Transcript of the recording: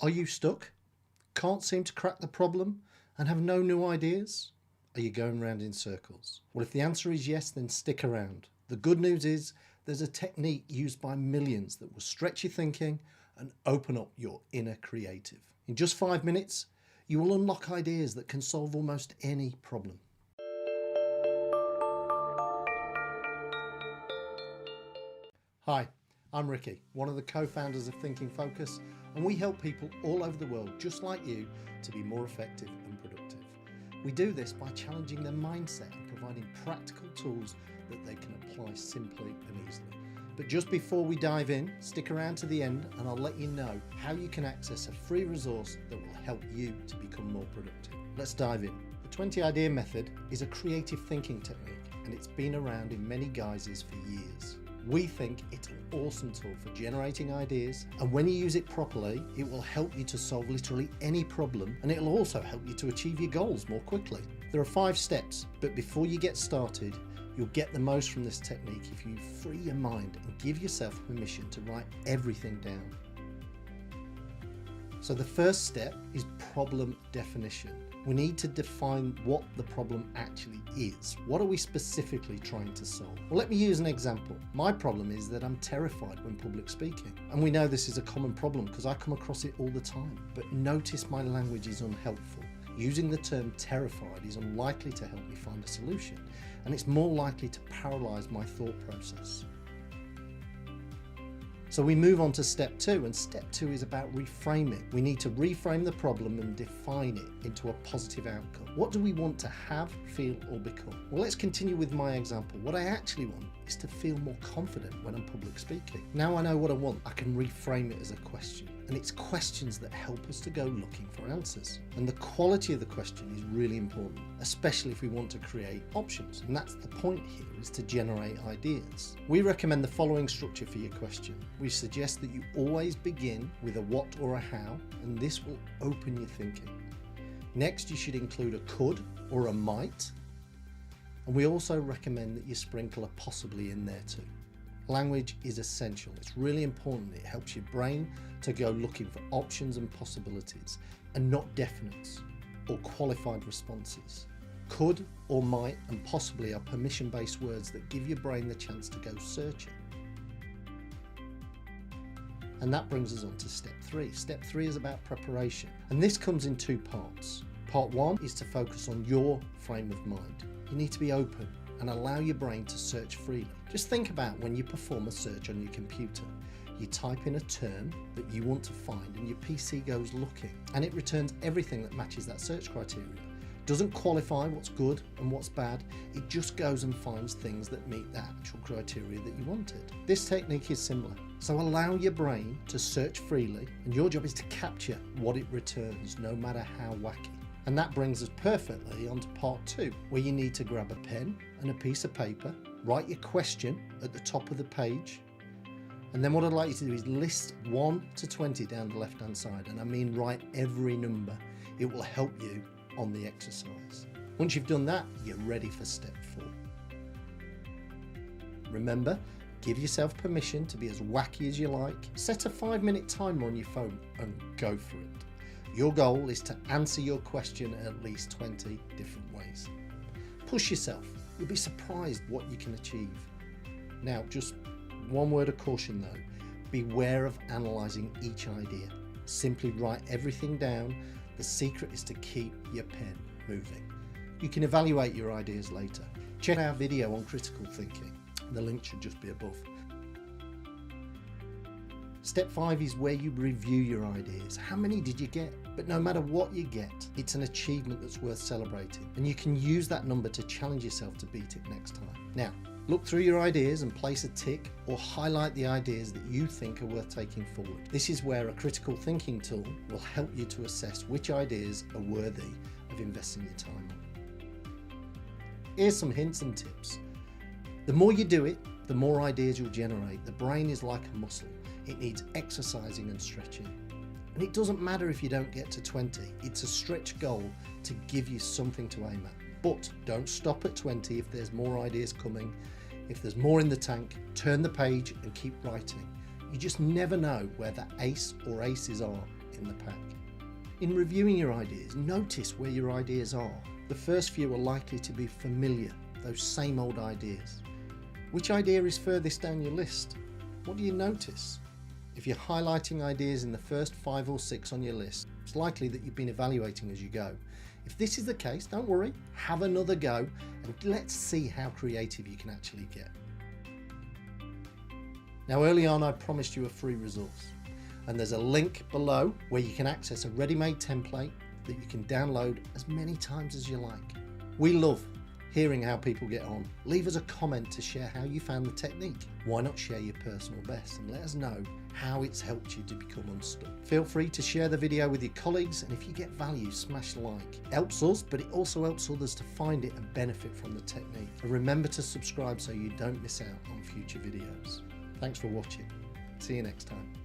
Are you stuck? Can't seem to crack the problem and have no new ideas? Are you going round in circles? Well, if the answer is yes, then stick around. The good news is there's a technique used by millions that will stretch your thinking and open up your inner creative. In just 5 minutes, you will unlock ideas that can solve almost any problem. Hi, I'm Ricky, one of the co-founders of Thinking Focus, and we help people all over the world, just like you, to be more effective and productive. We do this by challenging their mindset and providing practical tools that they can apply simply and easily. But just before we dive in, stick around to the end and I'll let you know how you can access a free resource that will help you to become more productive. Let's dive in. The 20 idea method is a creative thinking technique and it's been around in many guises for years. We think it's an awesome tool for generating ideas, and when you use it properly, it will help you to solve literally any problem, and it'll also help you to achieve your goals more quickly. There are 5 steps, but before you get started, you'll get the most from this technique if you free your mind and give yourself permission to write everything down. So the first step is problem definition. We need to define what the problem actually is. What are we specifically trying to solve? Well, let me use an example. My problem is that I'm terrified when public speaking. And we know this is a common problem because I come across it all the time. But notice my language is unhelpful. Using the term terrified is unlikely to help me find a solution, and it's more likely to paralyze my thought process. So we move on to step 2, and step 2 is about reframing. We need to reframe the problem and define it into a positive outcome. What do we want to have, feel, or become? Well, let's continue with my example. What I actually want is to feel more confident when I'm public speaking. Now I know what I want, I can reframe it as a question. And it's questions that help us to go looking for answers. And the quality of the question is really important, especially if we want to create options. And that's the point here, is to generate ideas. We recommend the following structure for your question. We suggest that you always begin with a what or a how, and this will open your thinking. Next, you should include a could or a might. And we also recommend that you sprinkle a possibly in there too. Language is essential. It's really important. It helps your brain to go looking for options and possibilities and not definites or qualified responses. Could or might and possibly are permission-based words that give your brain the chance to go searching. And that brings us on to step 3. Step 3 is about preparation. And this comes in 2 parts. Part 1 is to focus on your frame of mind. You need to be open and allow your brain to search freely. Just think about when you perform a search on your computer. You type in a term that you want to find and your PC goes looking and it returns everything that matches that search criteria. It doesn't qualify what's good and what's bad, it just goes and finds things that meet the actual criteria that you wanted. This technique is similar. So allow your brain to search freely and your job is to capture what it returns, no matter how wacky. And that brings us perfectly onto part 2, where you need to grab a pen and a piece of paper, write your question at the top of the page, and then what I'd like you to do is list 1 to 20 down the left hand side, and I mean write every number. It will help you on the exercise. Once you've done that, you're ready for step 4. Remember, give yourself permission to be as wacky as you like. Set a 5-minute timer on your phone and go for it. Your goal is to answer your question at least 20 different ways. Push yourself. You'll be surprised what you can achieve. Now, just one word of caution though. Beware of analysing each idea. Simply write everything down. The secret is to keep your pen moving. You can evaluate your ideas later. Check our video on critical thinking. The link should just be above. Step 5 is where you review your ideas. How many did you get? But no matter what you get, it's an achievement that's worth celebrating. And you can use that number to challenge yourself to beat it next time. Now, look through your ideas and place a tick or highlight the ideas that you think are worth taking forward. This is where a critical thinking tool will help you to assess which ideas are worthy of investing your time on. Here's some hints and tips. The more you do it, the more ideas you'll generate. The brain is like a muscle. It needs exercising and stretching. And it doesn't matter if you don't get to 20. It's a stretch goal to give you something to aim at. But don't stop at 20 if there's more ideas coming. If there's more in the tank, turn the page and keep writing. You just never know where the ace or aces are in the pack. In reviewing your ideas, notice where your ideas are. The first few are likely to be familiar, those same old ideas. Which idea is furthest down your list? What do you notice? If you're highlighting ideas in the first 5 or 6 on your list, it's likely that you've been evaluating as you go. If this is the case, don't worry, have another go and let's see how creative you can actually get. Now, early on I promised you a free resource, and there's a link below where you can access a ready-made template that you can download as many times as you like. We love hearing how people get on. Leave us a comment to share how you found the technique. Why not share your personal best and let us know how it's helped you to become unstuck. Feel free to share the video with your colleagues, and if you get value, smash like. It helps us, but it also helps others to find it and benefit from the technique. And remember to subscribe so you don't miss out on future videos. Thanks for watching. See you next time.